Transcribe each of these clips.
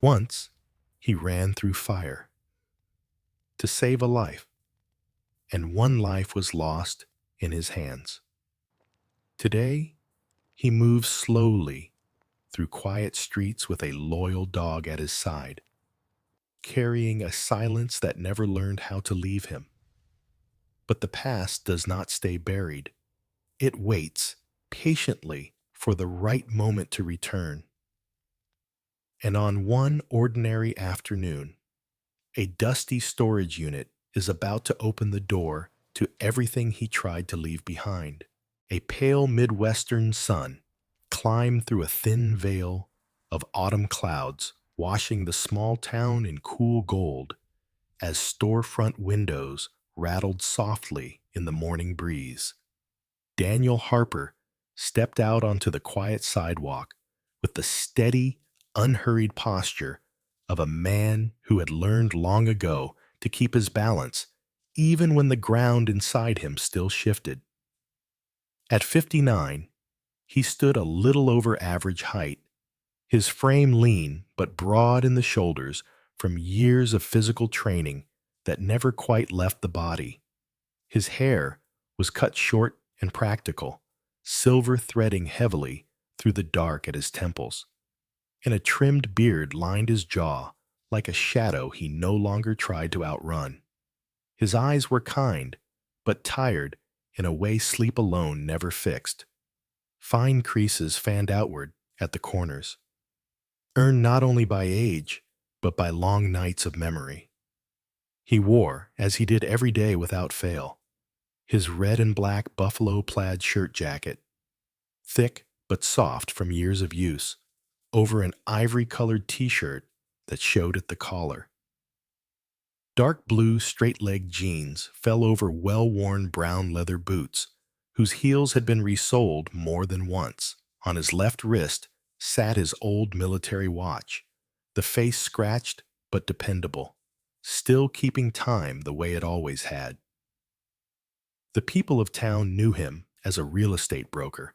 Once, he ran through fire to save a life, and one life was lost in his hands. Today, he moves slowly through quiet streets with a loyal dog at his side, carrying a silence that never learned how to leave him. But the past does not stay buried. It waits patiently for the right moment to return. And on one ordinary afternoon, a dusty storage unit is about to open the door to everything he tried to leave behind. A pale Midwestern sun climbed through a thin veil of autumn clouds, washing the small town in cool gold as storefront windows rattled softly in the morning breeze. Daniel Harper stepped out onto the quiet sidewalk with the steady, unhurried posture of a man who had learned long ago to keep his balance, even when the ground inside him still shifted. At 59, he stood a little over average height, his frame lean but broad in the shoulders from years of physical training that never quite left the body. His hair was cut short and practical, silver threading heavily through the dark at his temples, and a trimmed beard lined his jaw like a shadow he no longer tried to outrun. His eyes were kind, but tired in a way sleep alone never fixed. Fine creases fanned outward at the corners, earned not only by age, but by long nights of memory. He wore, as he did every day without fail, his red and black buffalo plaid shirt jacket, thick but soft from years of use, over an ivory-colored t-shirt that showed at the collar. Dark blue straight-legged jeans fell over well-worn brown leather boots, whose heels had been resoled more than once. On his left wrist sat his old military watch, the face scratched but dependable, still keeping time the way it always had. The people of town knew him as a real estate broker,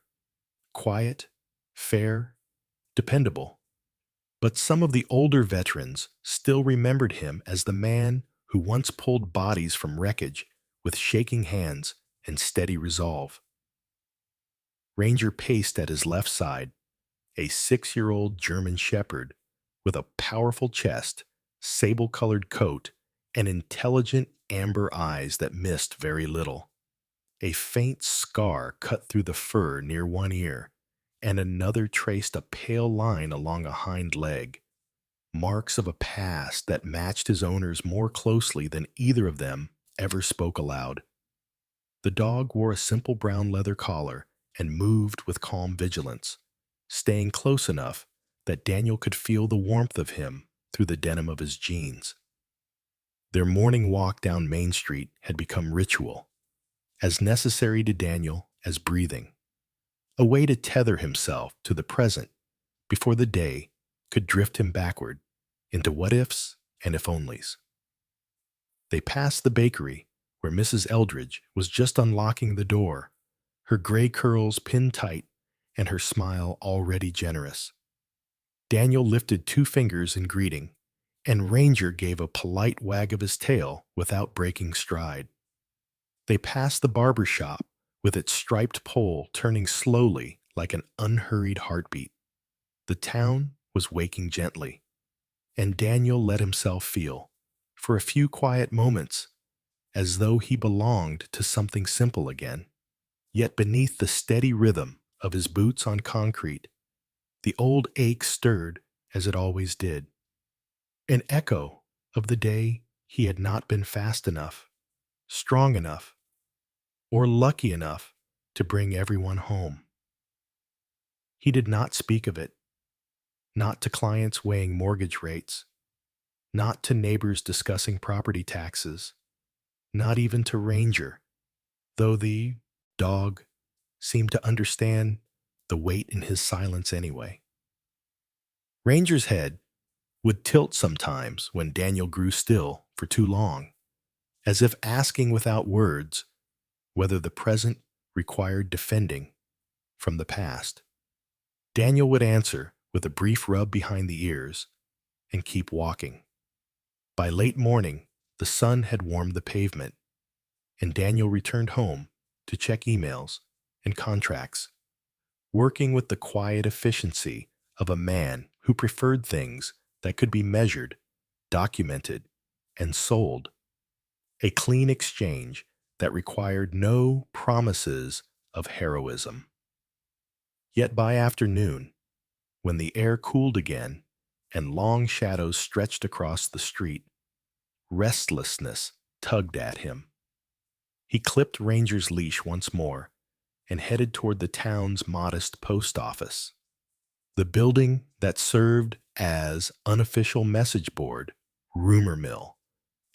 quiet, fair, dependable. But some of the older veterans still remembered him as the man who once pulled bodies from wreckage with shaking hands and steady resolve. Ranger paced at his left side, a 6-year-old German shepherd with a powerful chest, sable-colored coat, and intelligent amber eyes that missed very little. A faint scar cut through the fur near one ear, and another traced a pale line along a hind leg, marks of a past that matched his owner's more closely than either of them ever spoke aloud. The dog wore a simple brown leather collar and moved with calm vigilance, staying close enough that Daniel could feel the warmth of him through the denim of his jeans. Their morning walk down Main Street had become ritual, as necessary to Daniel as breathing, a way to tether himself to the present before the day could drift him backward into what-ifs and if-onlys. They passed the bakery where Mrs. Eldridge was just unlocking the door, her gray curls pinned tight and her smile already generous. Daniel lifted 2 fingers in greeting, and Ranger gave a polite wag of his tail without breaking stride. They passed the barber shop with its striped pole turning slowly like an unhurried heartbeat. The town was waking gently, and Daniel let himself feel, for a few quiet moments, as though he belonged to something simple again. Yet beneath the steady rhythm of his boots on concrete, the old ache stirred as it always did, an echo of the day he had not been fast enough, strong enough, or lucky enough to bring everyone home. He did not speak of it, not to clients weighing mortgage rates, not to neighbors discussing property taxes, not even to Ranger, though the dog seemed to understand the weight in his silence anyway. Ranger's head would tilt sometimes when Daniel grew still for too long, as if asking without words whether the present required defending from the past. Daniel would answer with a brief rub behind the ears, and keep walking. By late morning, the sun had warmed the pavement, and Daniel returned home to check emails and contracts, working with the quiet efficiency of a man who preferred things that could be measured, documented, and sold. A clean exchange that required no promises of heroism. Yet by afternoon, when the air cooled again and long shadows stretched across the street, restlessness tugged at him. He clipped Ranger's leash once more and headed toward the town's modest post office, the building that served as unofficial message board, rumor mill,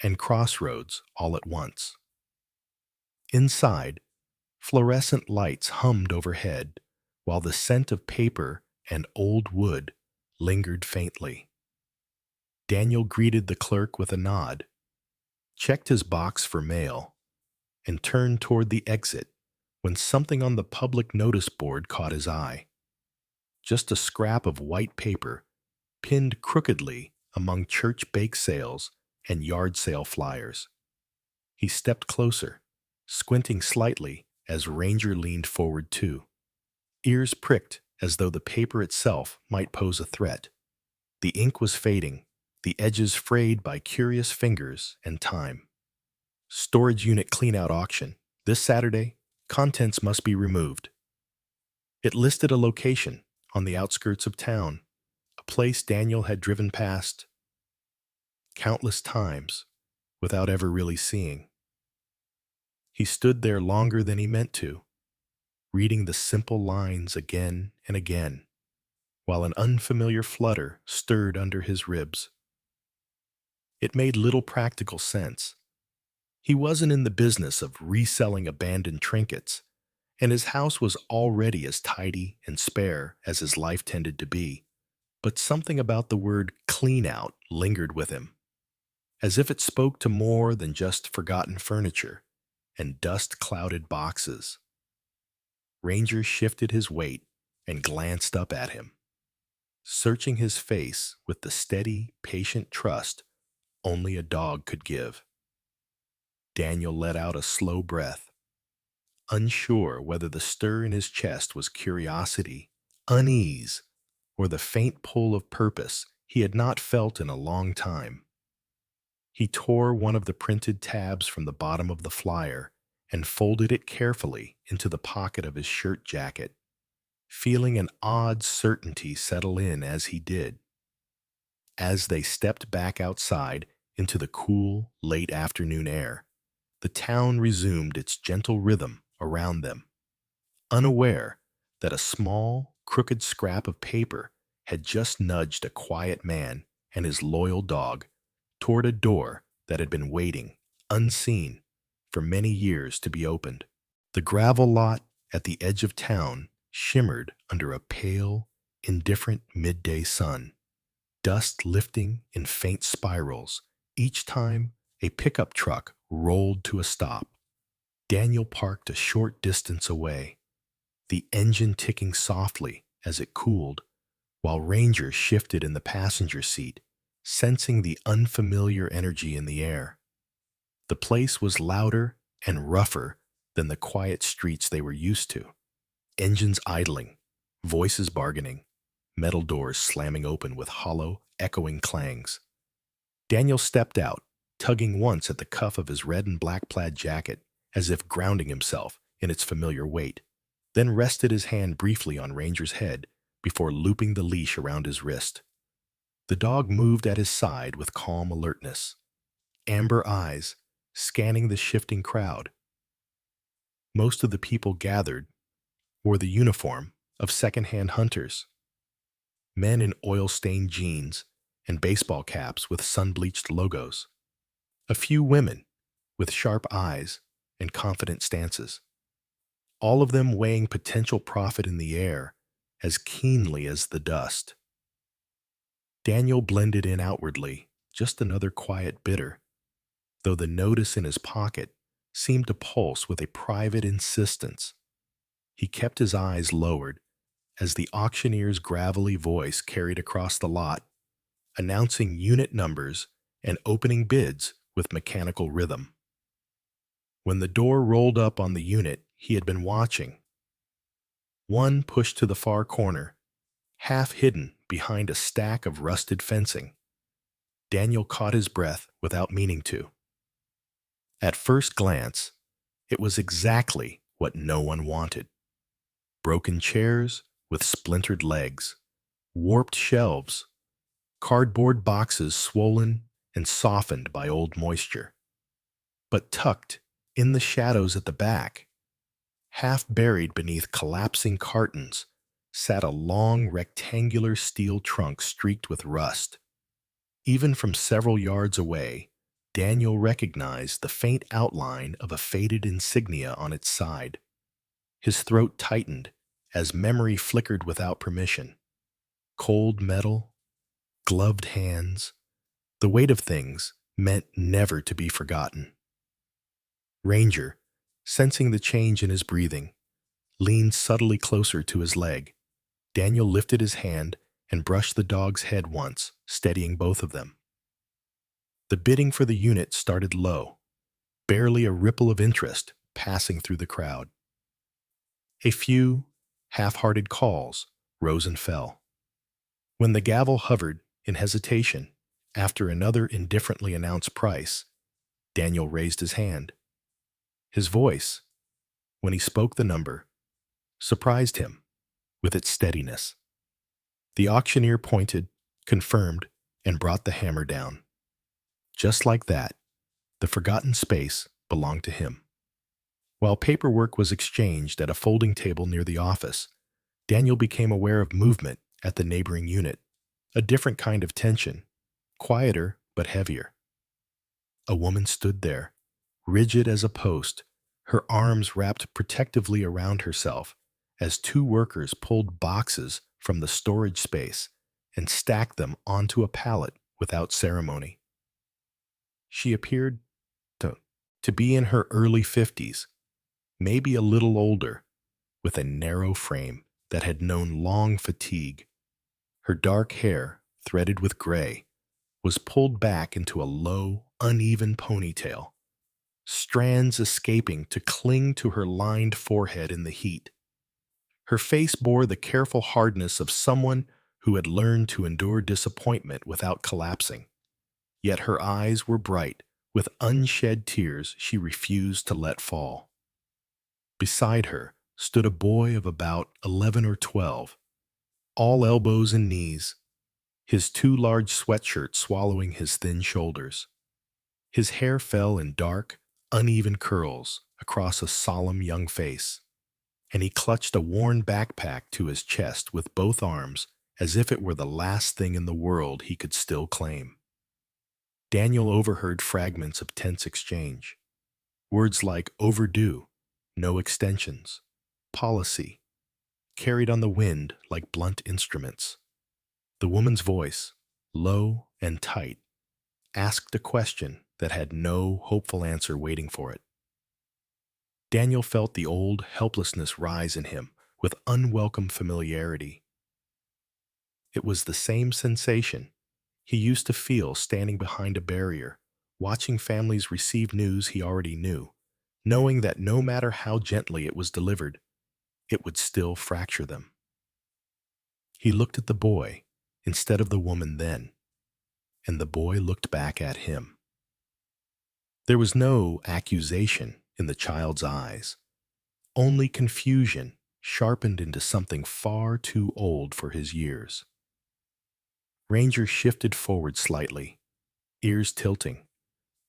and crossroads all at once. Inside, fluorescent lights hummed overhead, while the scent of paper and old wood lingered faintly. Daniel greeted the clerk with a nod, checked his box for mail, and turned toward the exit when something on the public notice board caught his eye. Just a scrap of white paper pinned crookedly among church bake sales and yard sale flyers. He stepped closer, squinting slightly as Ranger leaned forward too. Ears pricked as though the paper itself might pose a threat. The ink was fading, the edges frayed by curious fingers and time. Storage unit cleanout auction. This Saturday, contents must be removed. It listed a location on the outskirts of town, a place Daniel had driven past countless times without ever really seeing. He stood there longer than he meant to, reading the simple lines again and again, while an unfamiliar flutter stirred under his ribs. It made little practical sense. He wasn't in the business of reselling abandoned trinkets, and his house was already as tidy and spare as his life tended to be. But something about the word clean out lingered with him, as if it spoke to more than just forgotten furniture and dust-clouded boxes. Ranger shifted his weight and glanced up at him, searching his face with the steady, patient trust only a dog could give. Daniel let out a slow breath, unsure whether the stir in his chest was curiosity, unease, or the faint pull of purpose he had not felt in a long time. He tore one of the printed tabs from the bottom of the flyer and folded it carefully into the pocket of his shirt jacket, feeling an odd certainty settle in as he did. As they stepped back outside into the cool, late afternoon air, the town resumed its gentle rhythm around them, unaware that a small, crooked scrap of paper had just nudged a quiet man and his loyal dog toward a door that had been waiting, unseen, for many years to be opened. The gravel lot at the edge of town shimmered under a pale, indifferent midday sun, dust lifting in faint spirals each time a pickup truck rolled to a stop. Daniel parked a short distance away, the engine ticking softly as it cooled, while Ranger shifted in the passenger seat, sensing the unfamiliar energy in the air. The place was louder and rougher than the quiet streets they were used to. Engines idling, voices bargaining, metal doors slamming open with hollow, echoing clangs. Daniel stepped out, tugging once at the cuff of his red and black plaid jacket, as if grounding himself in its familiar weight, then rested his hand briefly on Ranger's head before looping the leash around his wrist. The dog moved at his side with calm alertness, amber eyes scanning the shifting crowd. Most of the people gathered wore the uniform of second-hand hunters, men in oil-stained jeans and baseball caps with sun-bleached logos. A few women with sharp eyes and confident stances, all of them weighing potential profit in the air as keenly as the dust. Daniel blended in outwardly, just another quiet bidder, though the notice in his pocket seemed to pulse with a private insistence. He kept his eyes lowered as the auctioneer's gravelly voice carried across the lot. announcing unit numbers and opening bids with mechanical rhythm. When the door rolled up on the unit he had been watching, one pushed to the far corner, half hidden behind a stack of rusted fencing. Daniel caught his breath without meaning to. At first glance, it was exactly what no one wanted. Broken chairs with splintered legs, warped shelves, cardboard boxes swollen and softened by old moisture. But tucked in the shadows at the back, half buried beneath collapsing cartons, sat a long rectangular steel trunk streaked with rust. Even from several yards away, Daniel recognized the faint outline of a faded insignia on its side. His throat tightened as memory flickered without permission. Cold metal, gloved hands, the weight of things meant never to be forgotten. Ranger, sensing the change in his breathing, leaned subtly closer to his leg. Daniel lifted his hand and brushed the dog's head once, steadying both of them. The bidding for the unit started low, barely a ripple of interest passing through the crowd. A few half-hearted calls rose and fell. When the gavel hovered in hesitation after another indifferently announced price, Daniel raised his hand. His voice, when he spoke the number, surprised him with its steadiness. The auctioneer pointed, confirmed, and brought the hammer down. Just like that, the forgotten space belonged to him. While paperwork was exchanged at a folding table near the office, Daniel became aware of movement at the neighboring unit, a different kind of tension, quieter but heavier. A woman stood there, rigid as a post, her arms wrapped protectively around herself, as two workers pulled boxes from the storage space and stacked them onto a pallet without ceremony. She appeared to be in her early 50s, maybe a little older, with a narrow frame that had known long fatigue. Her dark hair, threaded with gray, was pulled back into a low, uneven ponytail, strands escaping to cling to her lined forehead in the heat. Her face bore the careful hardness of someone who had learned to endure disappointment without collapsing. Yet her eyes were bright with unshed tears she refused to let fall. Beside her stood a boy of about 11 or 12, all elbows and knees, his two large sweatshirts swallowing his thin shoulders. His hair fell in dark, uneven curls across a solemn young face, and he clutched a worn backpack to his chest with both arms as if it were the last thing in the world he could still claim. Daniel overheard fragments of tense exchange. Words like overdue, no extensions, policy, carried on the wind like blunt instruments. The woman's voice, low and tight, asked a question that had no hopeful answer waiting for it. Daniel felt the old helplessness rise in him with unwelcome familiarity. It was the same sensation he used to feel standing behind a barrier, watching families receive news he already knew, knowing that no matter how gently it was delivered, it would still fracture them. He looked at the boy instead of the woman then, and the boy looked back at him. There was no accusation in the child's eyes, only confusion sharpened into something far too old for his years. Ranger shifted forward slightly, ears tilting,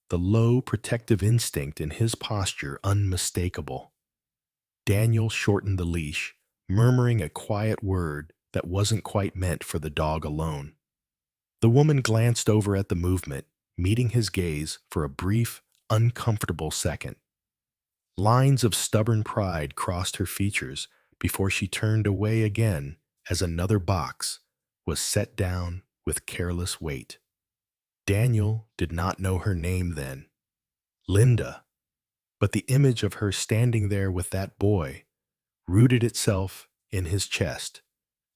the low protective instinct in his posture unmistakable. Daniel shortened the leash, murmuring a quiet word that wasn't quite meant for the dog alone. The woman glanced over at the movement, meeting his gaze for a brief, uncomfortable second. Lines of stubborn pride crossed her features before she turned away again as another box was set down with careless weight. Daniel did not know her name then, Linda, but the image of her standing there with that boy rooted itself in his chest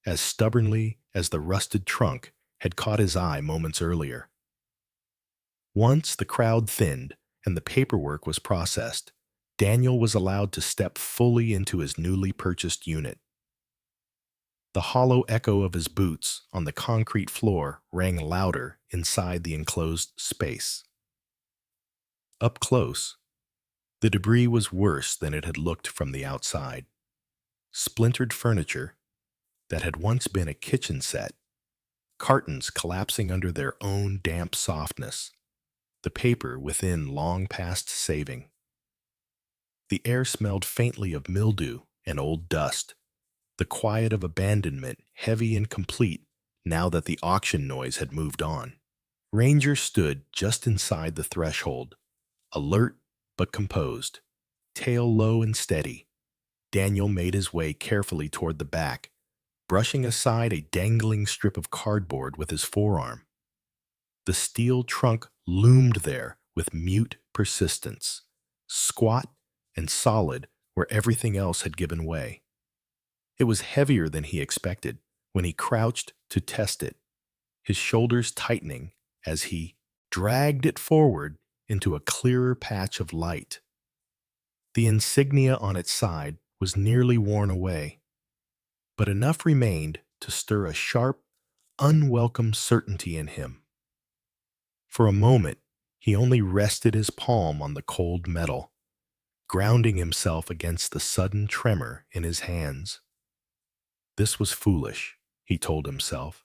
as stubbornly as the rusted trunk had caught his eye moments earlier. Once the crowd thinned and the paperwork was processed, Daniel was allowed to step fully into his newly purchased unit. The hollow echo of his boots on the concrete floor rang louder inside the enclosed space. Up close, the debris was worse than it had looked from the outside. Splintered furniture that had once been a kitchen set, cartons collapsing under their own damp softness, the paper within long past saving. The air smelled faintly of mildew and old dust, the quiet of abandonment heavy and complete now that the auction noise had moved on. Ranger stood just inside the threshold, alert but composed, tail low and steady. Daniel made his way carefully toward the back, brushing aside a dangling strip of cardboard with his forearm. The steel trunk loomed there with mute persistence, squat and solid where everything else had given way. It was heavier than he expected when he crouched to test it, his shoulders tightening as he dragged it forward into a clearer patch of light. The insignia on its side was nearly worn away, but enough remained to stir a sharp, unwelcome certainty in him. For a moment, he only rested his palm on the cold metal, grounding himself against the sudden tremor in his hands. This was foolish, he told himself.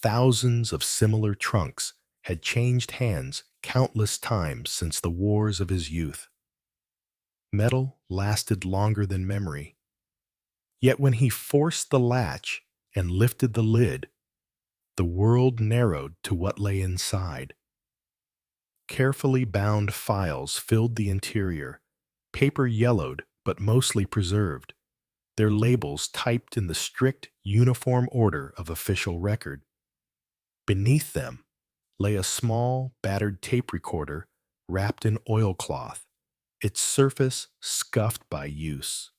Thousands of similar trunks had changed hands countless times since the wars of his youth. Metal lasted longer than memory. Yet when he forced the latch and lifted the lid, the world narrowed to what lay inside. Carefully bound files filled the interior, paper yellowed but mostly preserved, their labels typed in the strict, uniform order of official record. Beneath them lay a small, battered tape recorder wrapped in oilcloth, its surface scuffed by use.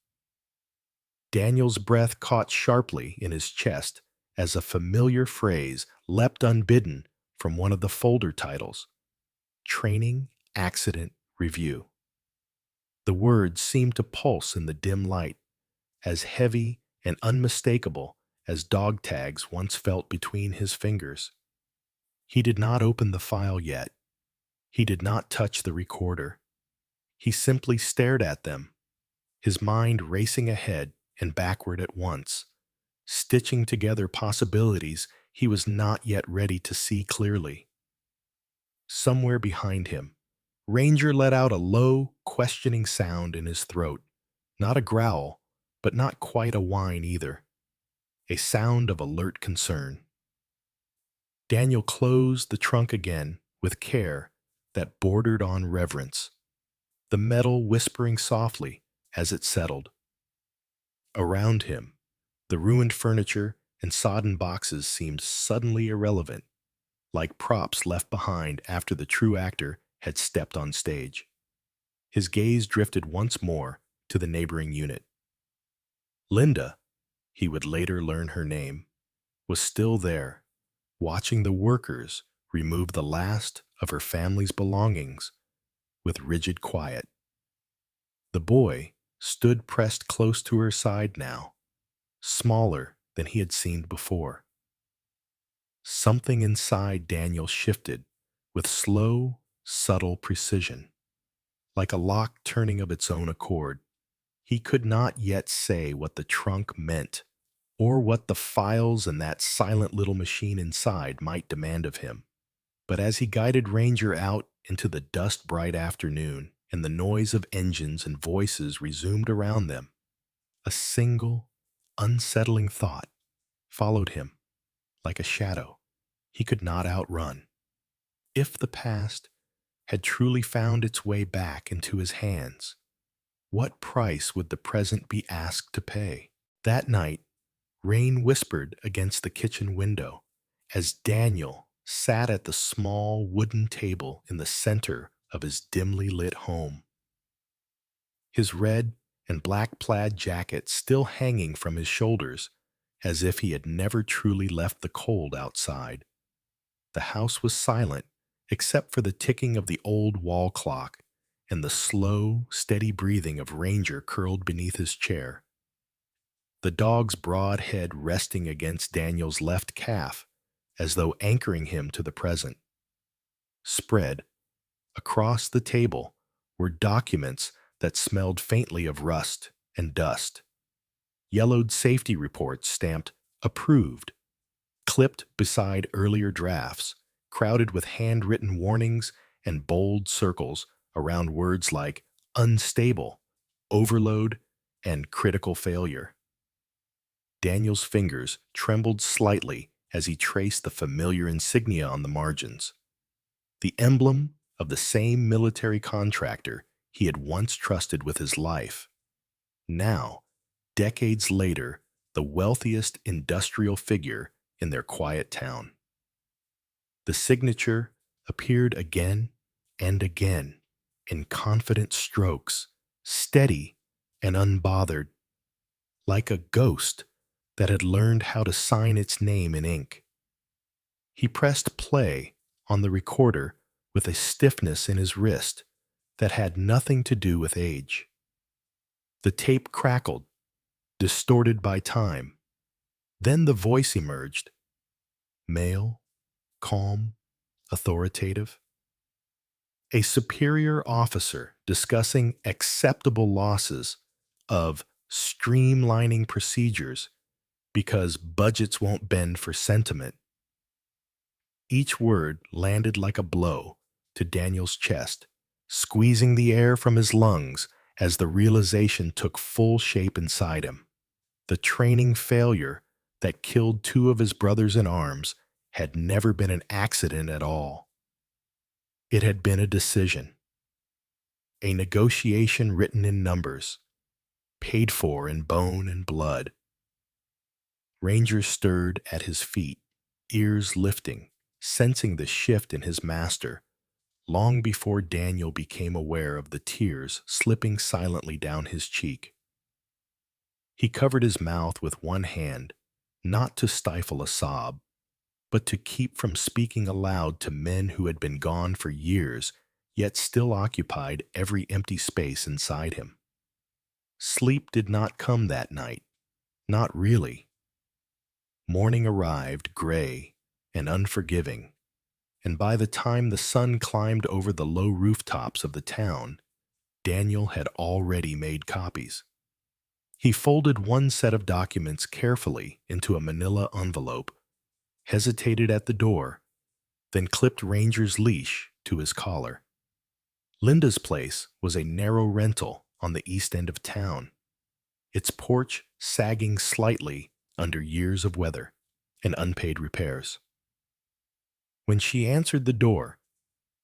Daniel's breath caught sharply in his chest as a familiar phrase leapt unbidden from one of the folder titles: Training Accident Review. The words seemed to pulse in the dim light, as heavy and unmistakable as dog tags once felt between his fingers. He did not open the file yet. He did not touch the recorder. He simply stared at them, his mind racing ahead and backward at once, stitching together possibilities he was not yet ready to see clearly. Somewhere behind him, Ranger let out a low, questioning sound in his throat, not a growl, but not quite a whine either, a sound of alert concern. Daniel closed the trunk again with care that bordered on reverence, the metal whispering softly as it settled. Around him, the ruined furniture and sodden boxes seemed suddenly irrelevant, like props left behind after the true actor had stepped on stage. His gaze drifted once more to the neighboring unit. Linda, he would later learn her name, was still there, watching the workers remove the last of her family's belongings with rigid quiet. The boy stood pressed close to her side now, smaller than he had seemed before. Something inside Daniel shifted with slow, subtle precision, like a lock turning of its own accord. He could not yet say what the trunk meant, or what the files and that silent little machine inside might demand of him. But as he guided Ranger out into the dust-bright afternoon, and the noise of engines and voices resumed around them, a single, unsettling thought followed him like a shadow he could not outrun. If the past had truly found its way back into his hands, what price would the present be asked to pay? That night, rain whispered against the kitchen window as Daniel sat at the small wooden table in the center of his dimly lit home. His red and black plaid jacket still hanging from his shoulders, as if he had never truly left the cold outside. The house was silent, except for the ticking of the old wall clock and the slow, steady breathing of Ranger curled beneath his chair, the dog's broad head resting against Daniel's left calf, as though anchoring him to the present. Spread across the table were documents that smelled faintly of rust and dust, yellowed safety reports stamped approved, clipped beside earlier drafts, crowded with handwritten warnings and bold circles around words like unstable, overload, and critical failure. Daniel's fingers trembled slightly as he traced the familiar insignia on the margins, the emblem of the same military contractor he had once trusted with his life. Now, decades later, the wealthiest industrial figure in their quiet town. The signature appeared again and again in confident strokes, steady and unbothered, like a ghost that had learned how to sign its name in ink. He pressed play on the recorder with a stiffness in his wrist that had nothing to do with age. The tape crackled, distorted by time. Then the voice emerged, male, calm, authoritative. A superior officer discussing acceptable losses of streamlining procedures because budgets won't bend for sentiment. Each word landed like a blow to Daniel's chest, squeezing the air from his lungs as the realization took full shape inside him. The training failure that killed two of his brothers in arms had never been an accident at all. It had been a decision, a negotiation written in numbers, paid for in bone and blood. Ranger stirred at his feet, ears lifting, sensing the shift in his master, long before Daniel became aware of the tears slipping silently down his cheek. He covered his mouth with one hand, not to stifle a sob, but to keep from speaking aloud to men who had been gone for years, yet still occupied every empty space inside him. Sleep did not come that night, not really. Morning arrived gray and unforgiving, and by the time the sun climbed over the low rooftops of the town, Daniel had already made copies. He folded one set of documents carefully into a manila envelope, hesitated at the door, then clipped Ranger's leash to his collar. Linda's place was a narrow rental on the east end of town, its porch sagging slightly under years of weather and unpaid repairs. When she answered the door,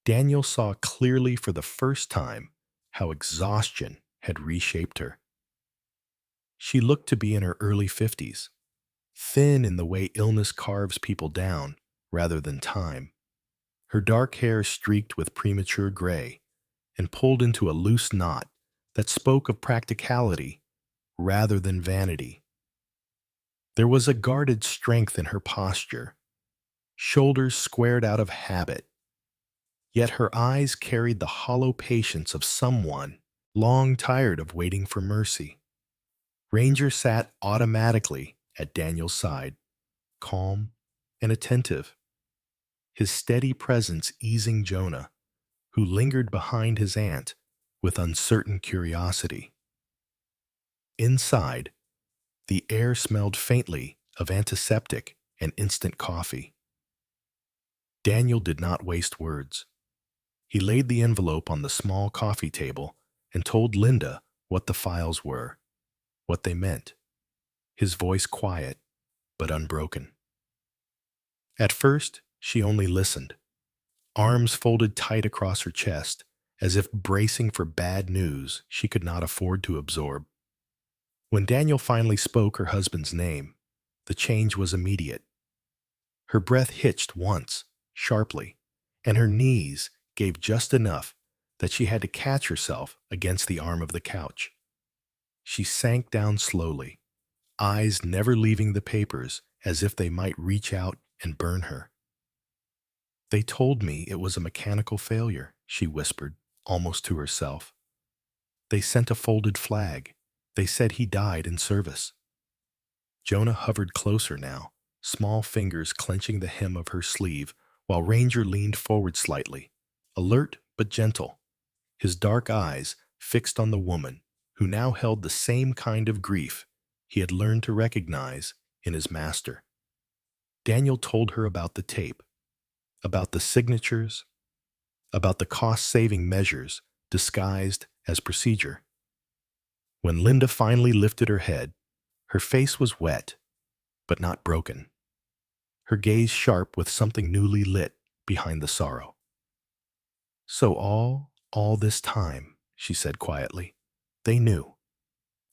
Daniel saw clearly for the first time how exhaustion had reshaped her. She looked to be in her early 50s, thin in the way illness carves people down rather than time. Her dark hair streaked with premature gray and pulled into a loose knot that spoke of practicality rather than vanity. There was a guarded strength in her posture, shoulders squared out of habit, yet her eyes carried the hollow patience of someone long tired of waiting for mercy. Ranger sat automatically at Daniel's side, calm and attentive, his steady presence easing Jonah, who lingered behind his aunt with uncertain curiosity. Inside, the air smelled faintly of antiseptic and instant coffee. Daniel did not waste words. He laid the envelope on the small coffee table and told Linda what the files were, what they meant, his voice quiet but unbroken. At first, she only listened, arms folded tight across her chest, as if bracing for bad news she could not afford to absorb. When Daniel finally spoke her husband's name, the change was immediate. Her breath hitched once, sharply, and her knees gave just enough that she had to catch herself against the arm of the couch. She sank down slowly, eyes never leaving the papers as if they might reach out and burn her. "They told me it was a mechanical failure," she whispered, almost to herself. "They sent a folded flag. They said he died in service." Jonah hovered closer now, small fingers clenching the hem of her sleeve, while Ranger leaned forward slightly, alert but gentle, his dark eyes fixed on the woman who now held the same kind of grief he had learned to recognize in his master. Daniel told her about the tape, about the signatures, about the cost-saving measures disguised as procedure. When Linda finally lifted her head, her face was wet, but not broken, her gaze sharp with something newly lit behind the sorrow. "So all this time," she said quietly, "they knew,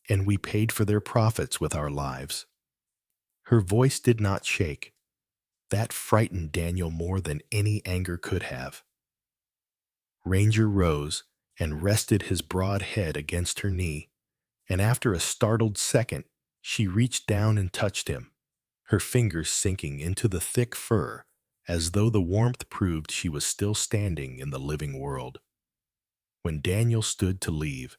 and we paid for their profits with our lives." Her voice did not shake. That frightened Daniel more than any anger could have. Ranger rose and rested his broad head against her knee, and after a startled second, she reached down and touched him, her fingers sinking into the thick fur as though the warmth proved she was still standing in the living world. When Daniel stood to leave,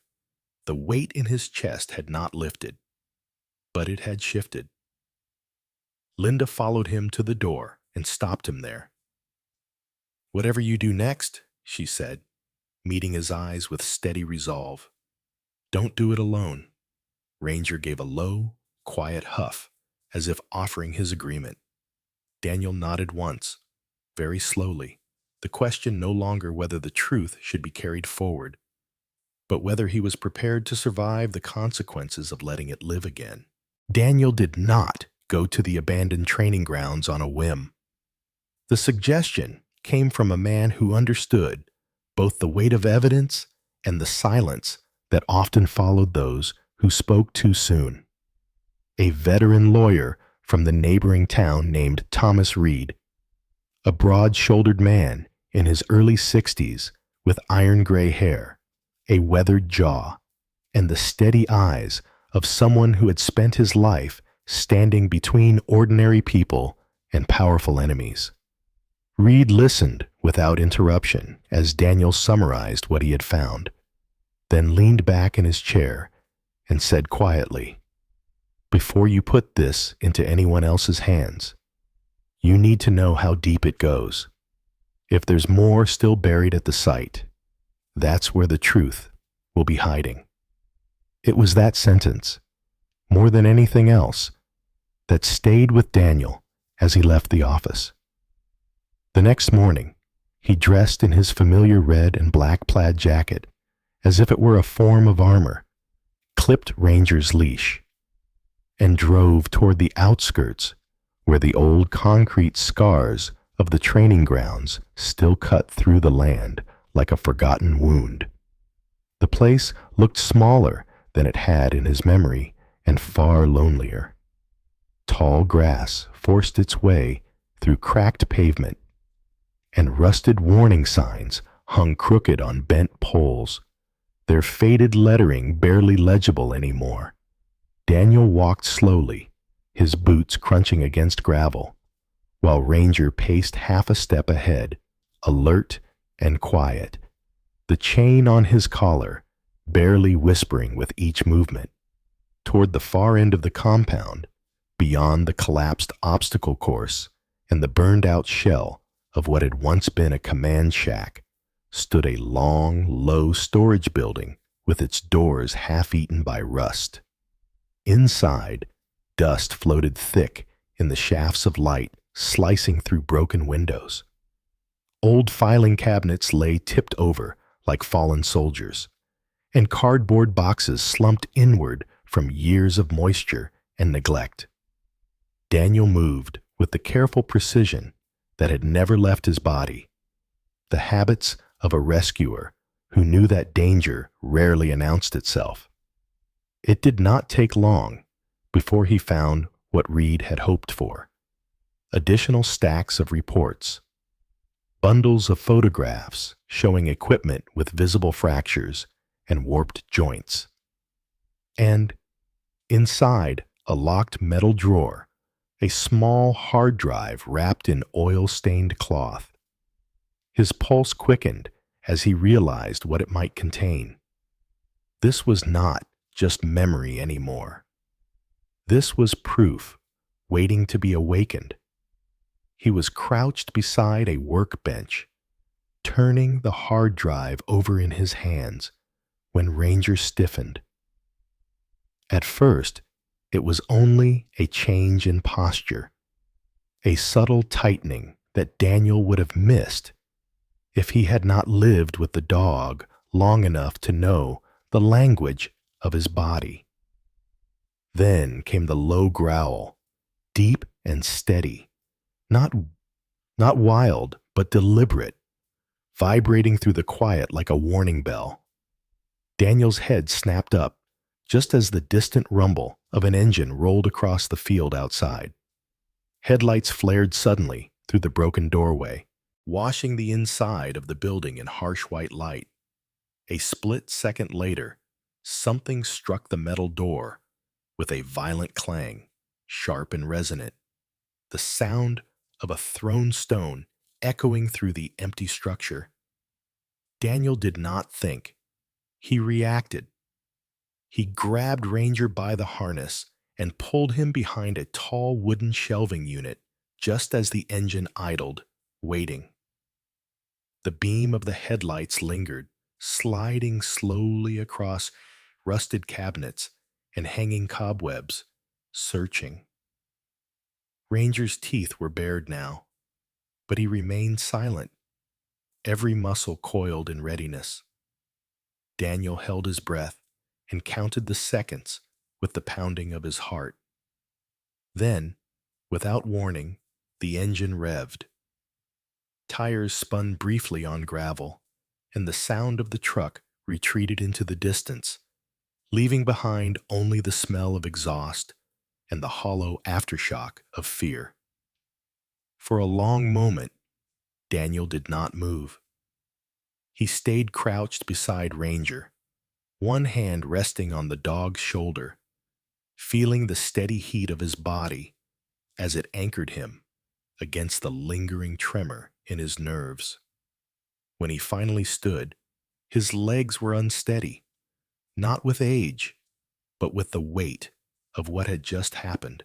the weight in his chest had not lifted, but it had shifted. Linda followed him to the door and stopped him there. "Whatever you do next," she said, meeting his eyes with steady resolve, "don't do it alone." Ranger gave a low, quiet huff, as if offering his agreement. Daniel nodded once, very slowly, the question no longer whether the truth should be carried forward, but whether he was prepared to survive the consequences of letting it live again. Daniel did not go to the abandoned training grounds on a whim. The suggestion came from a man who understood both the weight of evidence and the silence that often followed those who spoke too soon. A veteran lawyer from the neighboring town named Thomas Reed, a broad-shouldered man in his early 60s with iron-gray hair, a weathered jaw, and the steady eyes of someone who had spent his life standing between ordinary people and powerful enemies. Reed listened without interruption as Daniel summarized what he had found, then leaned back in his chair and said quietly, "Before you put this into anyone else's hands, you need to know how deep it goes. If there's more still buried at the site, that's where the truth will be hiding." It was that sentence, more than anything else, that stayed with Daniel as he left the office. The next morning, he dressed in his familiar red and black plaid jacket, as if it were a form of armor, clipped Ranger's leash, and drove toward the outskirts where the old concrete scars of the training grounds still cut through the land like a forgotten wound. The place looked smaller than it had in his memory and far lonelier. Tall grass forced its way through cracked pavement, and rusted warning signs hung crooked on bent poles, their faded lettering barely legible anymore. Daniel walked slowly, his boots crunching against gravel, while Ranger paced half a step ahead, alert and quiet, the chain on his collar barely whispering with each movement. Toward the far end of the compound, beyond the collapsed obstacle course and the burned-out shell of what had once been a command shack, stood a long, low storage building with its doors half-eaten by rust. Inside, dust floated thick in the shafts of light slicing through broken windows. Old filing cabinets lay tipped over like fallen soldiers, and cardboard boxes slumped inward from years of moisture and neglect. Daniel moved with the careful precision that had never left his body, the habits of a rescuer who knew that danger rarely announced itself. It did not take long before he found what Reed had hoped for: additional stacks of reports, bundles of photographs showing equipment with visible fractures and warped joints, and inside a locked metal drawer, a small hard drive wrapped in oil-stained cloth. His pulse quickened as he realized what it might contain. This was not just memory anymore. This was proof, waiting to be awakened. He was crouched beside a workbench, turning the hard drive over in his hands when Ranger stiffened. At first, it was only a change in posture, a subtle tightening that Daniel would have missed if he had not lived with the dog long enough to know the language of his body. Then came the low growl, deep and steady, not wild, but deliberate, vibrating through the quiet like a warning bell. Daniel's head snapped up just as the distant rumble of an engine rolled across the field outside. Headlights flared suddenly through the broken doorway, washing the inside of the building in harsh white light. A split second later, something struck the metal door with a violent clang, sharp and resonant, the sound of a thrown stone echoing through the empty structure. Daniel did not think. He reacted. He grabbed Ranger by the harness and pulled him behind a tall wooden shelving unit just as the engine idled, waiting. The beam of the headlights lingered, sliding slowly across rusted cabinets and hanging cobwebs, searching. Ranger's teeth were bared now, but he remained silent, every muscle coiled in readiness. Daniel held his breath and counted the seconds with the pounding of his heart. Then, without warning, the engine revved. Tires spun briefly on gravel, and the sound of the truck retreated into the distance, leaving behind only the smell of exhaust and the hollow aftershock of fear. For a long moment, Daniel did not move. He stayed crouched beside Ranger, one hand resting on the dog's shoulder, feeling the steady heat of his body as it anchored him against the lingering tremor in his nerves. When he finally stood, his legs were unsteady, not with age, but with the weight of what had just happened.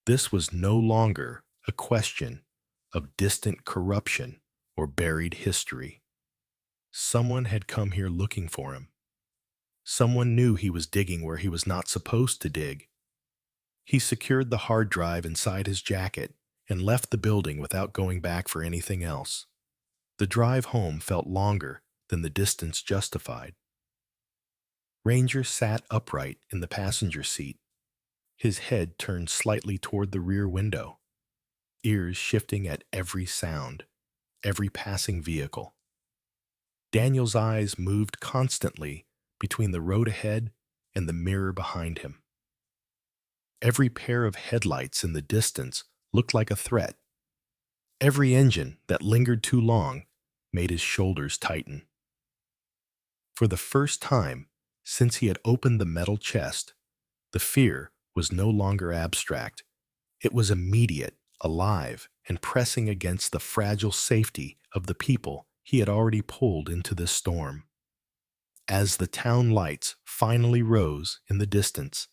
This was no longer a question of distant corruption or buried history. Someone had come here looking for him. Someone knew he was digging where he was not supposed to dig. He secured the hard drive inside his jacket and left the building without going back for anything else. The drive home felt longer than the distance justified. Ranger sat upright in the passenger seat, his head turned slightly toward the rear window, ears shifting at every sound, every passing vehicle. Daniel's eyes moved constantly between the road ahead and the mirror behind him. Every pair of headlights in the distance looked like a threat. Every engine that lingered too long made his shoulders tighten. For the first time since he had opened the metal chest, the fear was no longer abstract. It was immediate, alive, and pressing against the fragile safety of the people he had already pulled into this storm. As the town lights finally rose in the distance,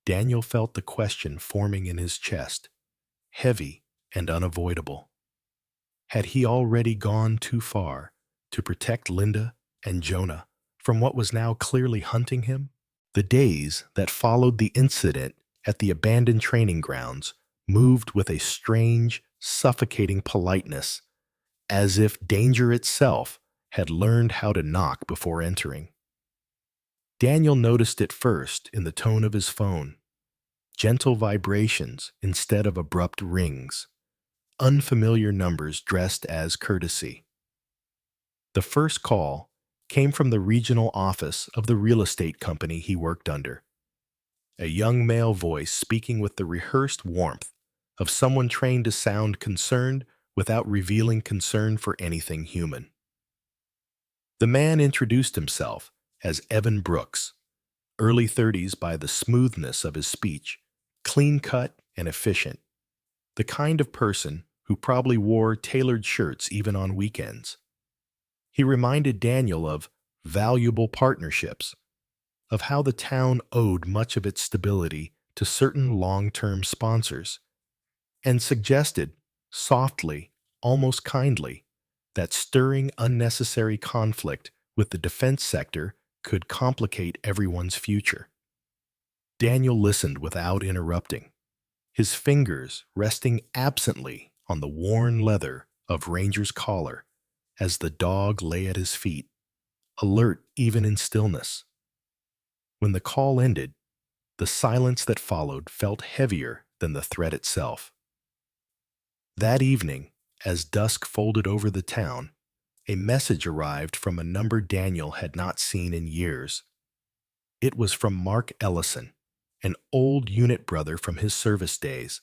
Daniel felt the question forming in his chest, heavy and unavoidable. Had he already gone too far to protect Linda and Jonah from what was now clearly hunting him? The days that followed the incident at the abandoned training grounds moved with a strange, suffocating politeness, as if danger itself had learned how to knock before entering. Daniel noticed it first in the tone of his phone, gentle vibrations instead of abrupt rings, unfamiliar numbers dressed as courtesy. The first call came from the regional office of the real estate company he worked under, a young male voice speaking with the rehearsed warmth of someone trained to sound concerned without revealing concern for anything human. The man introduced himself as Evan Brooks, early 30s by the smoothness of his speech, clean-cut and efficient, the kind of person who probably wore tailored shirts even on weekends. He reminded Daniel of valuable partnerships, of how the town owed much of its stability to certain long-term sponsors, and suggested, softly, almost kindly, that stirring unnecessary conflict with the defense sector could complicate everyone's future. Daniel listened without interrupting, his fingers resting absently on the worn leather of Ranger's collar as the dog lay at his feet, alert even in stillness. When the call ended, the silence that followed felt heavier than the threat itself. That evening, as dusk folded over the town, a message arrived from a number Daniel had not seen in years. It was from Mark Ellison, an old unit brother from his service days,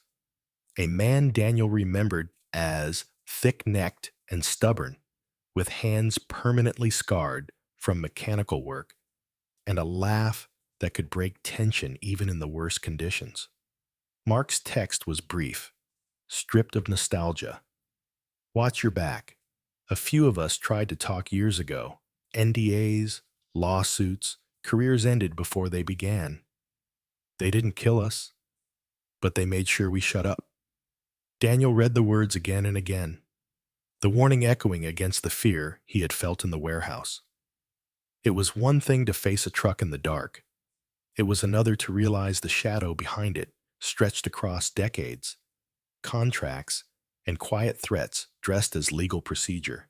a man Daniel remembered as thick-necked and stubborn, with hands permanently scarred from mechanical work, and a laugh that could break tension even in the worst conditions. Mark's text was brief, stripped of nostalgia. Watch your back. A few of us tried to talk years ago. NDAs, lawsuits, careers ended before they began. They didn't kill us, but they made sure we shut up. Daniel read the words again and again, the warning echoing against the fear he had felt in the warehouse. It was one thing to face a truck in the dark. It was another to realize the shadow behind it stretched across decades, contracts, and quiet threats dressed as legal procedure.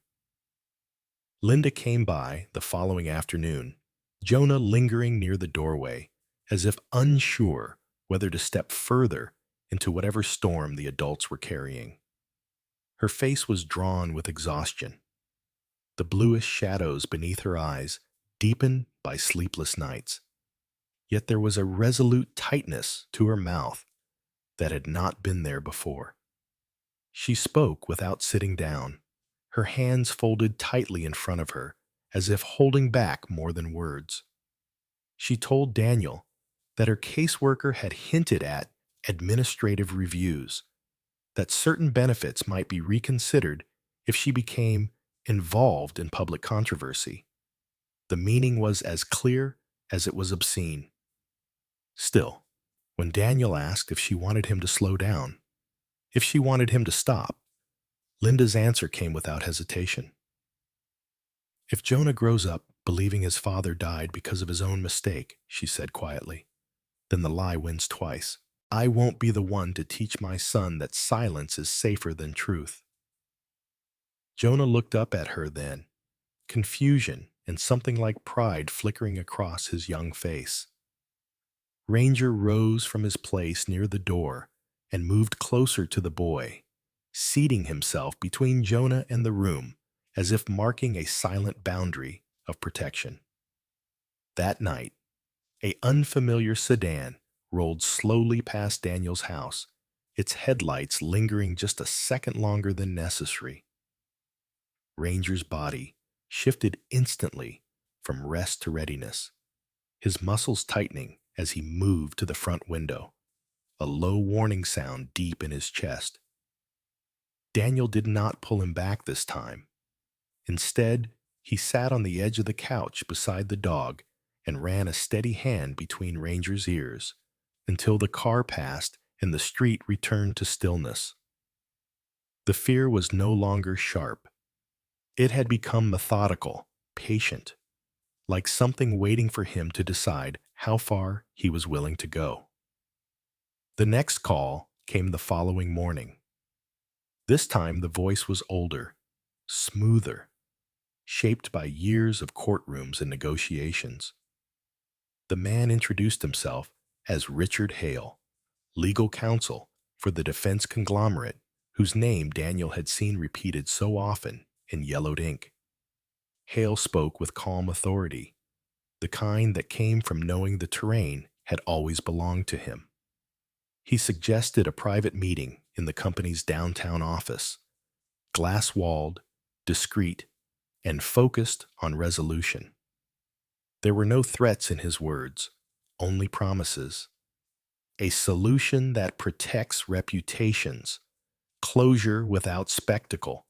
Linda came by the following afternoon, Jonah lingering near the doorway, as if unsure whether to step further into whatever storm the adults were carrying. Her face was drawn with exhaustion, the bluish shadows beneath her eyes deepened by sleepless nights. Yet there was a resolute tightness to her mouth that had not been there before. She spoke without sitting down, her hands folded tightly in front of her, as if holding back more than words. She told Daniel that her caseworker had hinted at administrative reviews, that certain benefits might be reconsidered if she became involved in public controversy. The meaning was as clear as it was obscene. Still, when Daniel asked if she wanted him to slow down, if she wanted him to stop, Linda's answer came without hesitation. If Jonah grows up believing his father died because of his own mistake, she said quietly, then the lie wins twice. I won't be the one to teach my son that silence is safer than truth. Jonah looked up at her then, confusion and something like pride flickering across his young face. Ranger rose from his place near the door and moved closer to the boy, seating himself between Jonah and the room, as if marking a silent boundary of protection. That night, an unfamiliar sedan rolled slowly past Daniel's house, its headlights lingering just a second longer than necessary. Ranger's body shifted instantly from rest to readiness, his muscles tightening as he moved to the front window, a low warning sound deep in his chest. Daniel did not pull him back this time. Instead, he sat on the edge of the couch beside the dog and ran a steady hand between Ranger's ears until the car passed and the street returned to stillness. The fear was no longer sharp. It had become methodical, patient, like something waiting for him to decide how far he was willing to go. The next call came the following morning. This time the voice was older, smoother, shaped by years of courtrooms and negotiations. The man introduced himself as Richard Hale, legal counsel for the defense conglomerate whose name Daniel had seen repeated so often in yellowed ink. Hale spoke with calm authority, the kind that came from knowing the terrain had always belonged to him. He suggested a private meeting in the company's downtown office, glass-walled, discreet, and focused on resolution. There were no threats in his words, only promises. a solution that protects reputations, closure without spectacle,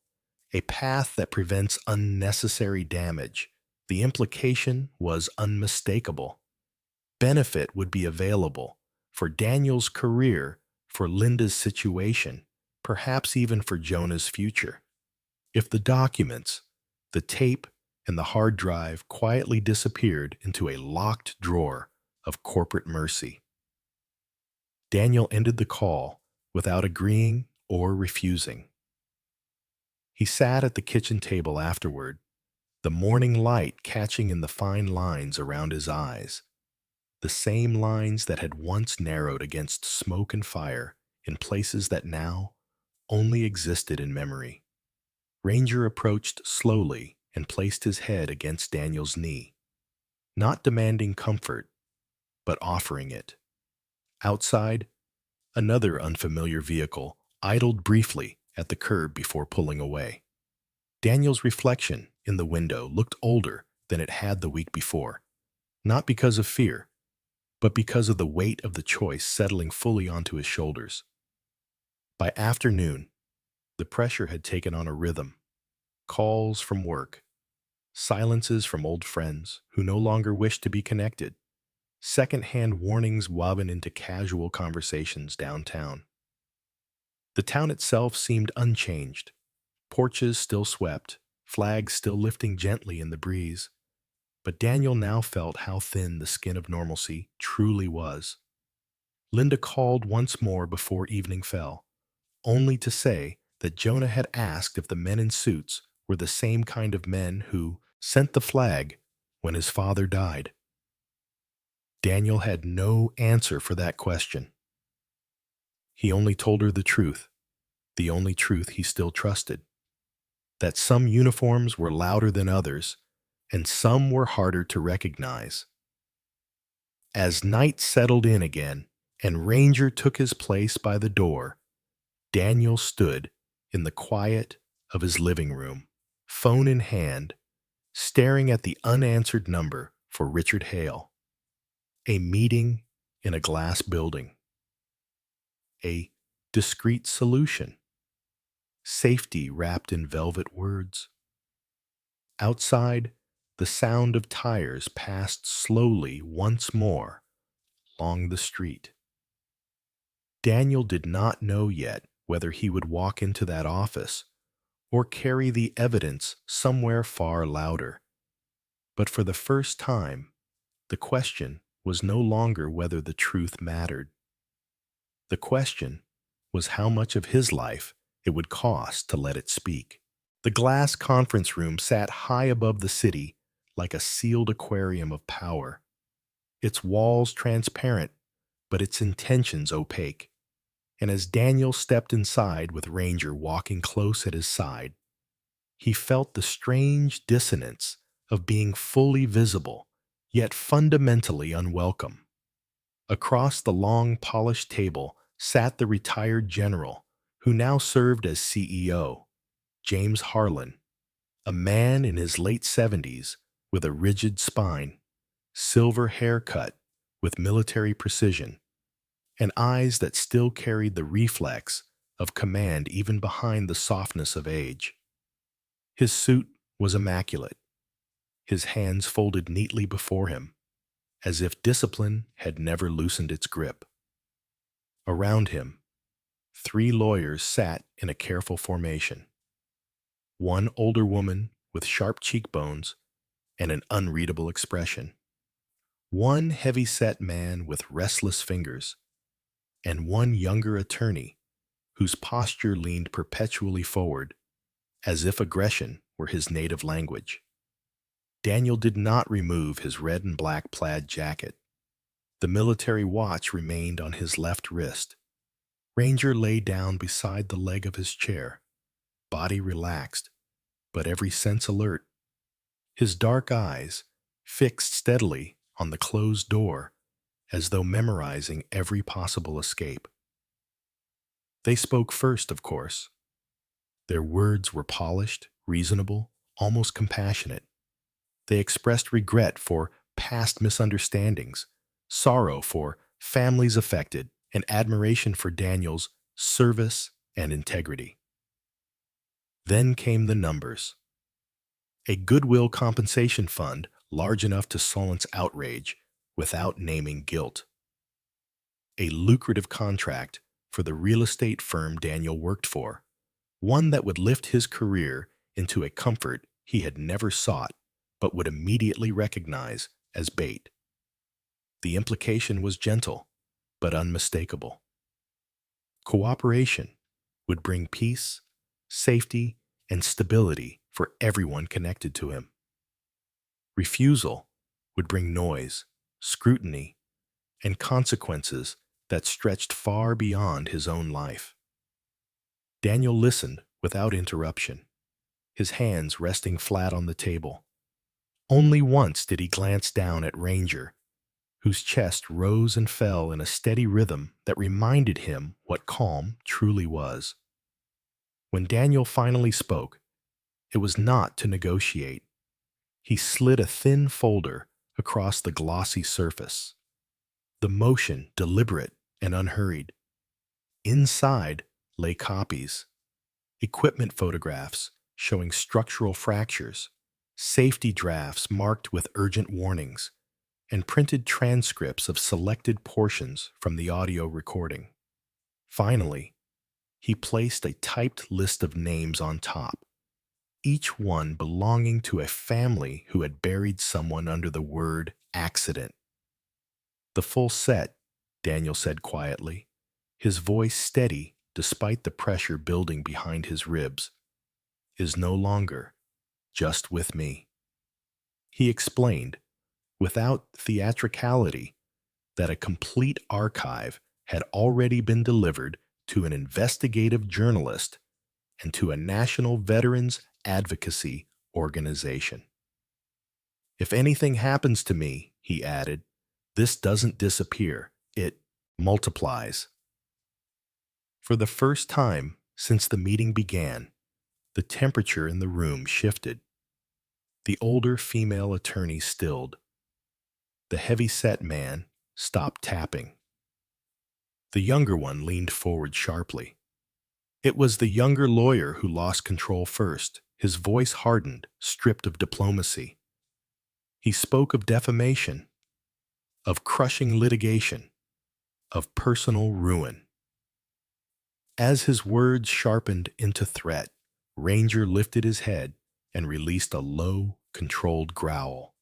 a path that prevents unnecessary damage. The implication was unmistakable. Benefit would be available for Daniel's career, for Linda's situation, perhaps even for Jonah's future. If the documents, the tape, and the hard drive quietly disappeared into a locked drawer of corporate mercy. Daniel ended the call without agreeing or refusing. He sat at the kitchen table afterward, the morning light catching in the fine lines around his eyes, the same lines that had once narrowed against smoke and fire in places that now only existed in memory. Ranger approached slowly and placed his head against Daniel's knee, not demanding comfort, but offering it. Outside, another unfamiliar vehicle idled briefly at the curb before pulling away. Daniel's reflection in the window looked older than it had the week before, not because of fear, but because of the weight of the choice settling fully onto his shoulders. By afternoon, the pressure had taken on a rhythm. Calls from work, silences from old friends who no longer wished to be connected, second-hand warnings woven into casual conversations downtown. The town itself seemed unchanged. Porches still swept, flags still lifting gently in the breeze. But Daniel now felt how thin the skin of normalcy truly was. Linda called once more before evening fell, only to say that Jonah had asked if the men in suits were the same kind of men who sent the flag when his father died. Daniel had no answer for that question. He only told her the only truth he still trusted, that some uniforms were louder than others, and some were harder to recognize. As night settled in again, and Ranger took his place by the door, Daniel stood in the quiet of his living room, phone in hand, staring at the unanswered number for Richard Hale. A meeting in a glass building. A discreet solution. Safety wrapped in velvet words. Outside, the sound of tires passed slowly once more along the street. Daniel did not know yet whether he would walk into that office or carry the evidence somewhere far louder. But for the first time, the question was no longer whether the truth mattered. The question was how much of his life it would cost to let it speak. The glass conference room sat high above the city like a sealed aquarium of power, its walls transparent, but its intentions opaque. And as Daniel stepped inside with Ranger walking close at his side, he felt the strange dissonance of being fully visible, yet fundamentally unwelcome. Across the long, polished table sat the retired general, who now served as CEO, James Harlan, a man in his late 70s with a rigid spine, silver haircut with military precision, and eyes that still carried the reflex of command even behind the softness of age. His suit was immaculate, his hands folded neatly before him, as if discipline had never loosened its grip. Around him, 3 lawyers sat in a careful formation. One older woman with sharp cheekbones and an unreadable expression. One heavy-set man with restless fingers, and one younger attorney whose posture leaned perpetually forward, as if aggression were his native language. Daniel did not remove his red and black plaid jacket. The military watch remained on his left wrist. Ranger lay down beside the leg of his chair, body relaxed, but every sense alert. His dark eyes fixed steadily on the closed door, as though memorizing every possible escape. They spoke first, of course. Their words were polished, reasonable, almost compassionate. They expressed regret for past misunderstandings, sorrow for families affected, and admiration for Daniel's service and integrity. Then came the numbers. A goodwill compensation fund large enough to silence outrage without naming guilt. A lucrative contract for the real estate firm Daniel worked for, one that would lift his career into a comfort he had never sought but would immediately recognize as bait. The implication was gentle but unmistakable. Cooperation would bring peace, safety, and stability for everyone connected to him. Refusal would bring noise, scrutiny, and consequences that stretched far beyond his own life. Daniel listened without interruption, his hands resting flat on the table. Only once did he glance down at Ranger, whose chest rose and fell in a steady rhythm that reminded him what calm truly was. When Daniel finally spoke, it was not to negotiate. He slid a thin folder across the glossy surface, the motion deliberate and unhurried. Inside lay copies, equipment photographs showing structural fractures, safety drafts marked with urgent warnings, and printed transcripts of selected portions from the audio recording. Finally, he placed a typed list of names on top, each one belonging to a family who had buried someone under the word accident. The full set, Daniel said quietly, his voice steady despite the pressure building behind his ribs, is no longer just with me. He explained, without theatricality, that a complete archive had already been delivered to an investigative journalist and to a national veterans advocacy organization. If anything happens to me, he added, this doesn't disappear, it multiplies. For the first time since the meeting began, the temperature in the room shifted. The older female attorney stilled. The heavy-set man stopped tapping. The younger one leaned forward sharply. It was the younger lawyer who lost control first, his voice hardened, stripped of diplomacy. He spoke of defamation, of crushing litigation, of personal ruin. As his words sharpened into threat, Ranger lifted his head and released a low, controlled growl.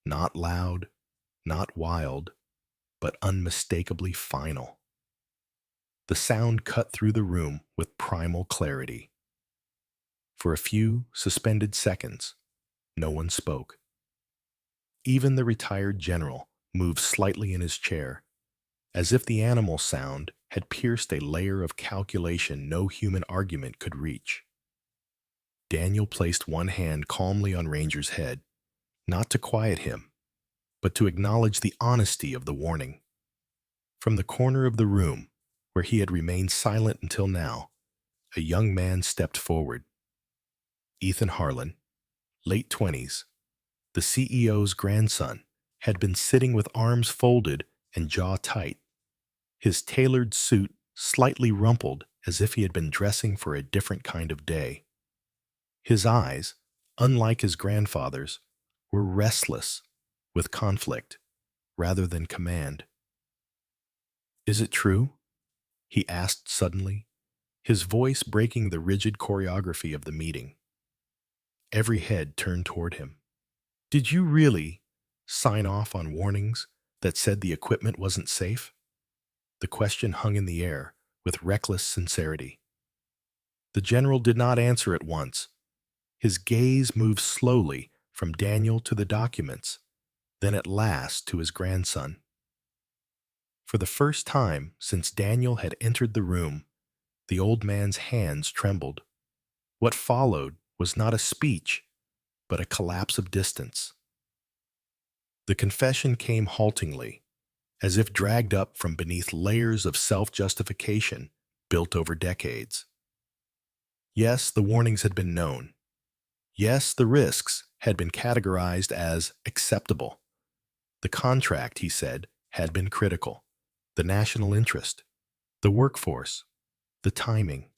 Not loud, not wild, but unmistakably final. The sound cut through the room with primal clarity. For a few suspended seconds, no one spoke. Even the retired general moved slightly in his chair, as if the animal sound had pierced a layer of calculation no human argument could reach. Daniel placed one hand calmly on Ranger's head, not to quiet him, but to acknowledge the honesty of the warning. From the corner of the room, where he had remained silent until now, a young man stepped forward. Ethan Harlan, late 20s, the CEO's grandson, had been sitting with arms folded and jaw tight, his tailored suit slightly rumpled as if he had been dressing for a different kind of day. His eyes, unlike his grandfather's, were restless with conflict rather than command. "Is it true?" he asked suddenly, his voice breaking the rigid choreography of the meeting. Every head turned toward him. "Did you really sign off on warnings that said the equipment wasn't safe?" The question hung in the air with reckless sincerity. The general did not answer at once. His gaze moved slowly from Daniel to the documents, then at last to his grandson. For the first time since Daniel had entered the room, the old man's hands trembled. What followed was not a speech, but a collapse of distance. The confession came haltingly, as if dragged up from beneath layers of self-justification built over decades. Yes, the warnings had been known. Yes, the risks had been categorized as acceptable. The contract, he said, had been critical. the national interest, the workforce, the timing.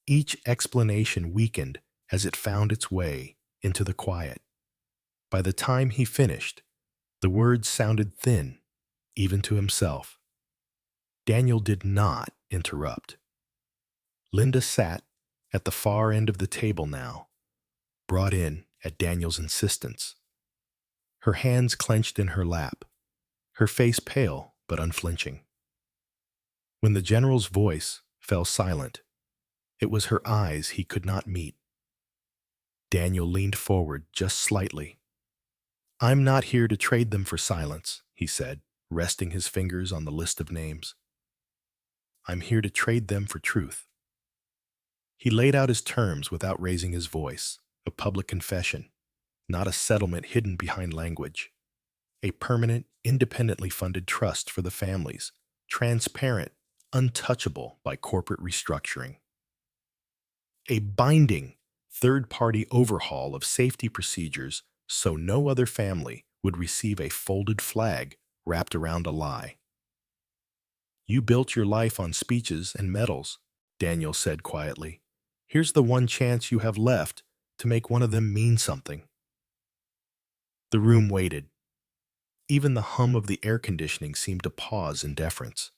Each explanation weakened as it found its way into the quiet. By the time he finished, the words sounded thin, even to himself. Daniel did not interrupt. Linda sat at the far end of the table now, brought in at Daniel's insistence. Her hands clenched in her lap, her face pale but unflinching. When the general's voice fell silent, it was her eyes he could not meet. Daniel leaned forward just slightly. "I'm not here to trade them for silence," he said, resting his fingers on the list of names. "I'm here to trade them for truth." He laid out his terms without raising his voice, a public confession, not a settlement hidden behind language. A permanent, independently funded trust for the families, transparent, untouchable by corporate restructuring. A binding, third-party overhaul of safety procedures so no other family would receive a folded flag wrapped around a lie. "You built your life on speeches and medals," Daniel said quietly. "Here's the one chance you have left to make one of them mean something." The room waited. Even the hum of the air conditioning seemed to pause in deference.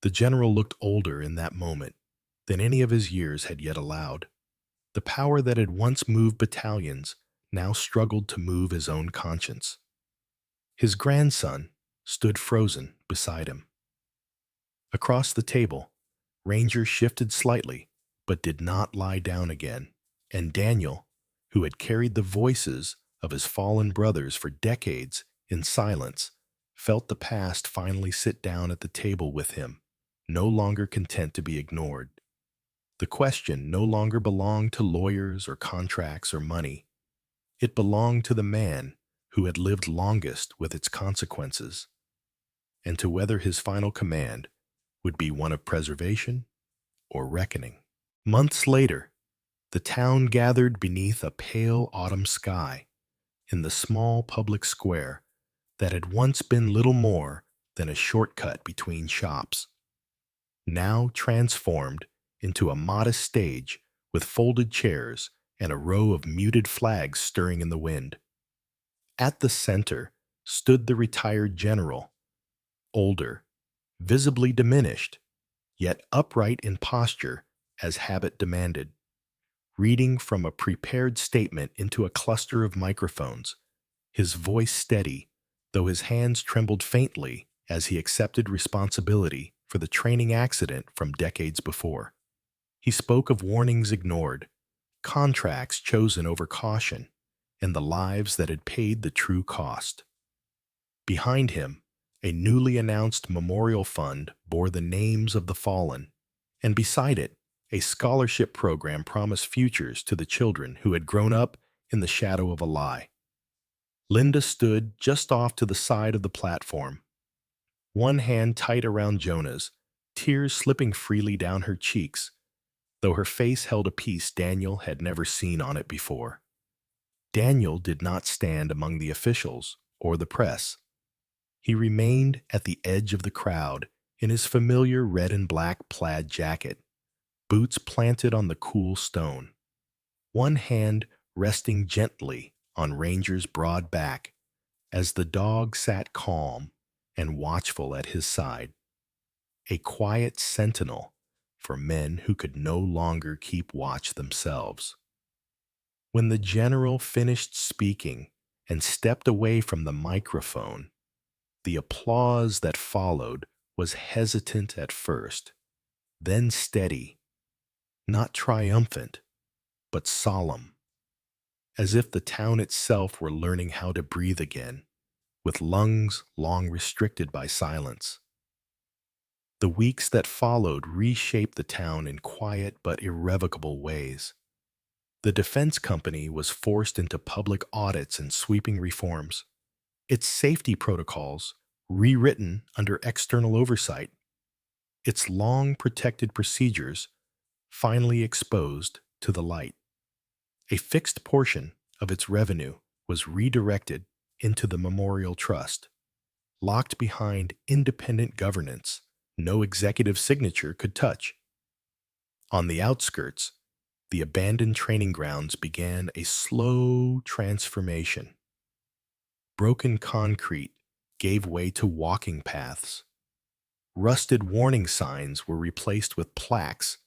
The general looked older in that moment than any of his years had yet allowed. The power that had once moved battalions now struggled to move his own conscience. His grandson stood frozen beside him. Across the table, Ranger shifted slightly, but did not lie down again, and Daniel, who had carried the voices of his fallen brothers for decades in silence, felt the past finally sit down at the table with him, no longer content to be ignored. The question no longer belonged to lawyers or contracts or money. It belonged to the man who had lived longest with its consequences, and to whether his final command would be one of preservation or reckoning. Months later, the town gathered beneath a pale autumn sky in the small public square that had once been little more than a shortcut between shops, now transformed into a modest stage with folded chairs and a row of muted flags stirring in the wind. At the center stood the retired general, older, visibly diminished, yet upright in posture as habit demanded, reading from a prepared statement into a cluster of microphones, his voice steady, though his hands trembled faintly as he accepted responsibility for the training accident from decades before. He spoke of warnings ignored, contracts chosen over caution, and the lives that had paid the true cost. Behind him, a newly announced memorial fund bore the names of the fallen, and beside it, a scholarship program promised futures to the children who had grown up in the shadow of a lie. Linda stood just off to the side of the platform, one hand tight around Jonah's, tears slipping freely down her cheeks, though her face held a peace Daniel had never seen on it before. Daniel did not stand among the officials or the press. He remained at the edge of the crowd in his familiar red and black plaid jacket, boots planted on the cool stone, one hand resting gently on Ranger's broad back as the dog sat calm and watchful at his side, a quiet sentinel for men who could no longer keep watch themselves. When the general finished speaking and stepped away from the microphone, the applause that followed was hesitant at first, then steady, not triumphant, but solemn, as if the town itself were learning how to breathe again, with lungs long restricted by silence. The weeks that followed reshaped the town in quiet but irrevocable ways. The defense company was forced into public audits and sweeping reforms, its safety protocols rewritten under external oversight, its long protected procedures finally exposed to the light. A fixed portion of its revenue was redirected into the Memorial Trust, locked behind independent governance no executive signature could touch. On the outskirts, the abandoned training grounds began a slow transformation. Broken concrete gave way to walking paths. Rusted warning signs were replaced with plaques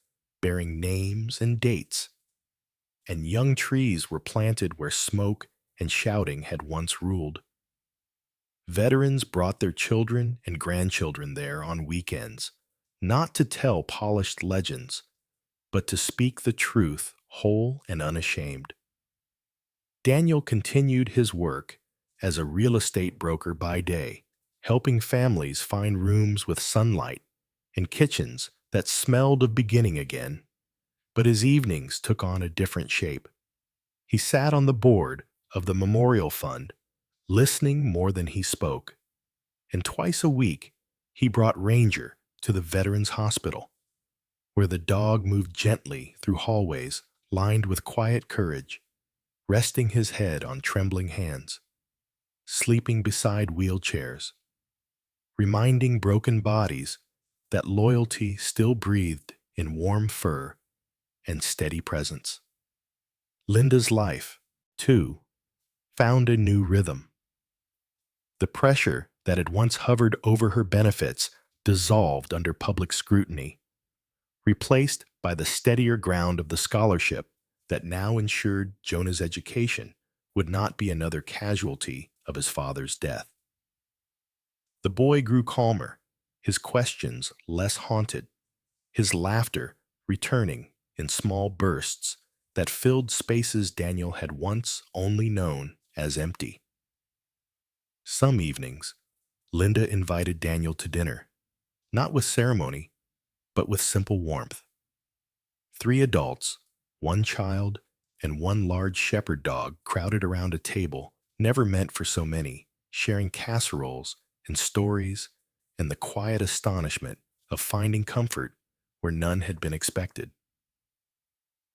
bearing names and dates, and young trees were planted where smoke and shouting had once ruled. Veterans brought their children and grandchildren there on weekends, not to tell polished legends, but to speak the truth whole and unashamed. Daniel continued his work as a real estate broker by day, helping families find rooms with sunlight and kitchens that smelled of beginning again. But his evenings took on a different shape. He sat on the board of the Memorial Fund, listening more than he spoke. And twice a week, he brought Ranger to the Veterans Hospital, where the dog moved gently through hallways lined with quiet courage, resting his head on trembling hands, sleeping beside wheelchairs, reminding broken bodies that loyalty still breathed in warm fur and steady presence. Linda's life, too, found a new rhythm. The pressure that had once hovered over her benefits dissolved under public scrutiny, replaced by the steadier ground of the scholarship that now ensured Jonah's education would not be another casualty of his father's death. The boy grew calmer, his questions less haunted, his laughter returning in small bursts that filled spaces Daniel had once only known as empty. Some evenings, Linda invited Daniel to dinner, not with ceremony, but with simple warmth. 3 adults, 1 child, and 1 large shepherd dog crowded around a table never meant for so many, sharing casseroles and stories and the quiet astonishment of finding comfort where none had been expected.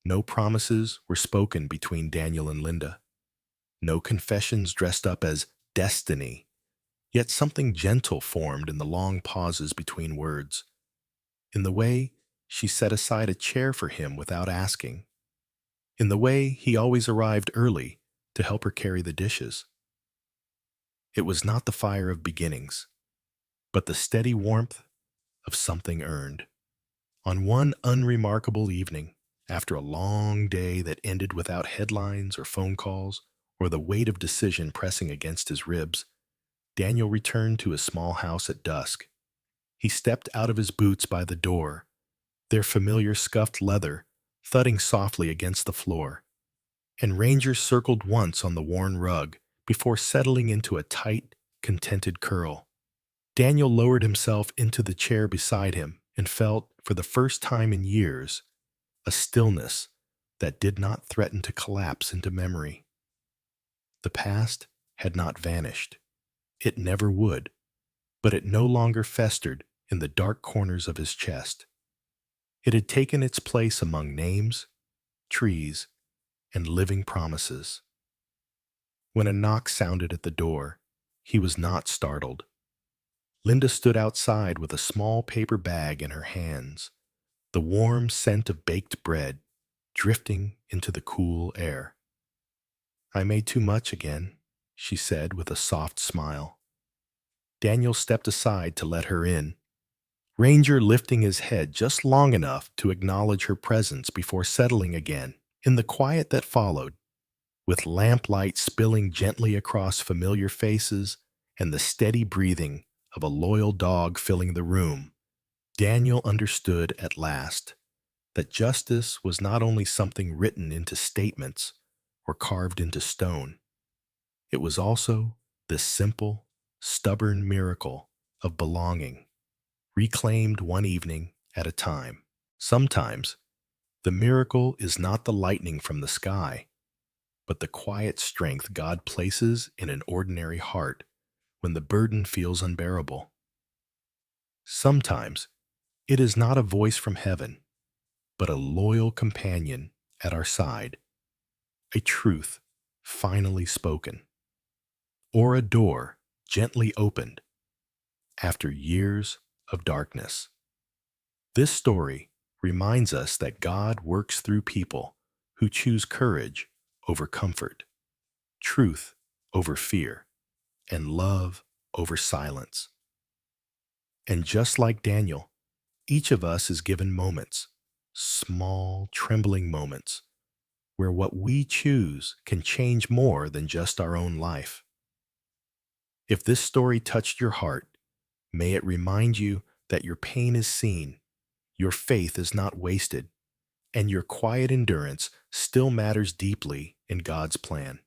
No promises were spoken between Daniel and Linda. No confessions dressed up as destiny, yet something gentle formed in the long pauses between words, in the way she set aside a chair for him without asking, in the way he always arrived early to help her carry the dishes. It was not the fire of beginnings, but the steady warmth of something earned. On one unremarkable evening, after a long day that ended without headlines or phone calls, or the weight of decision pressing against his ribs, Daniel returned to his small house at dusk. He stepped out of his boots by the door, their familiar scuffed leather thudding softly against the floor, and Ranger circled once on the worn rug before settling into a tight, contented curl. Daniel lowered himself into the chair beside him and felt, for the first time in years, a stillness that did not threaten to collapse into memory. The past had not vanished. It never would, but it no longer festered in the dark corners of his chest. It had taken its place among names, trees, and living promises. When a knock sounded at the door, he was not startled. Linda stood outside with a small paper bag in her hands, the warm scent of baked bread drifting into the cool air. "I made too much again," she said with a soft smile. Daniel stepped aside to let her in, Ranger lifting his head just long enough to acknowledge her presence before settling again. In the quiet that followed, with lamplight spilling gently across familiar faces and the steady breathing of a loyal dog filling the room, Daniel understood at last that justice was not only something written into statements or carved into stone. It was also this simple, stubborn miracle of belonging, reclaimed one evening at a time. Sometimes, the miracle is not the lightning from the sky, but the quiet strength God places in an ordinary heart when the burden feels unbearable. Sometimes, it is not a voice from heaven, but a loyal companion at our side, a truth finally spoken, or a door gently opened after years of darkness. This story reminds us that God works through people who choose courage over comfort, truth over fear, and love over silence. And just like Daniel, each of us is given moments, small, trembling moments, where what we choose can change more than just our own life. If this story touched your heart, may it remind you that your pain is seen, your faith is not wasted, and your quiet endurance still matters deeply in God's plan.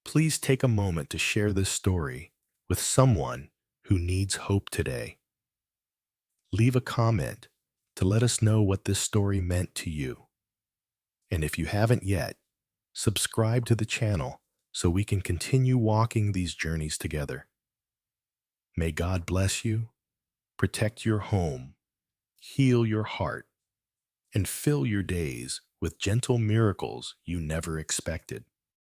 Please take a moment to share this story with someone who needs hope today. Leave a comment to let us know what this story meant to you. And if you haven't yet, subscribe to the channel so we can continue walking these journeys together. May God bless you, protect your home, heal your heart, and fill your days with gentle miracles you never expected.